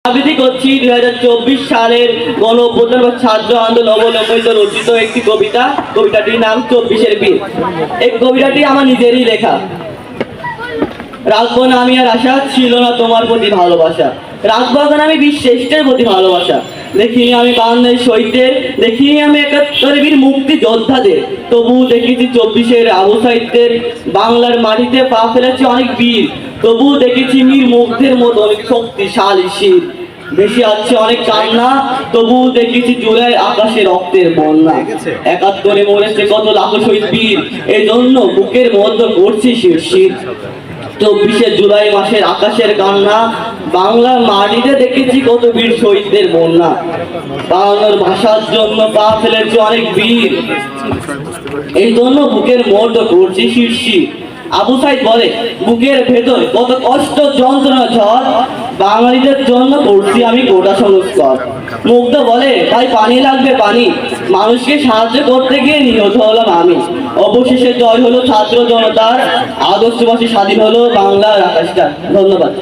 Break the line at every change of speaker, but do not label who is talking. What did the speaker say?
আবৃত্তি করছি 2024 সালের গণ অভ্যুত্থান বা ছাত্র আন্দোলন অবলম্বিত রচিত একটি কবিতা। কবিতাটির নাম 24-এর বীর। এই কবিতাটি আমার নিজেরই লেখা। রাখবো না আমি আর আশা, ছিল না তোমার প্রতি ভালোবাসা। রাখবো এখন আমি বিশ্বেষ্টের প্রতি ভালোবাসা। দেখিনি আমি বাংলার শহীদদের, দেখিনি আমি 71 বীর মুক্তি যোদ্ধাদের, তবু দেখেছি 24-এর আবু সাঈদের। বাংলার মাটিতে পা ফেলেছে অনেক বীর, তবু দেখেছি মীর মুগ্ধের মতো অনেক শক্তিশালী শির। বেশি আছে অনেক কান্না, তবু দেখেছি জুলাই আকাশে রক্তের বন্যা। 71-এ মরেছে কত লাখো শহীদ বীর, এই জন্য বুকের মধ্যে করছি শিরশির। 24শে জুলাই মাসের আকাশের কান্না, বাংলার মাটিতে দেখেছি কত বীর শহীদদের বন্যা। বাংলার ভাষার জন্য পা ফেলেছে অনেক বীর, এই জন্য বুকের মধ্যে করছি শিরশির। আবু সাঈদ বলে, বুকের ভেতর কত কষ্ট যন্ত্রণা ঝড়, বাঙালিদের জন্য করছি আমি গোটা সংস্কার। মুগ্ধ বলে, ভাই পানি লাগবে পানি, মানুষকে সাহায্য করতে গিয়ে নিহত হলাম আমি। অবশেষে জয় হলো ছাত্র জনতার, আদর্শবাসী স্বাধীন হলো বাংলার আকাশটা। ধন্যবাদ।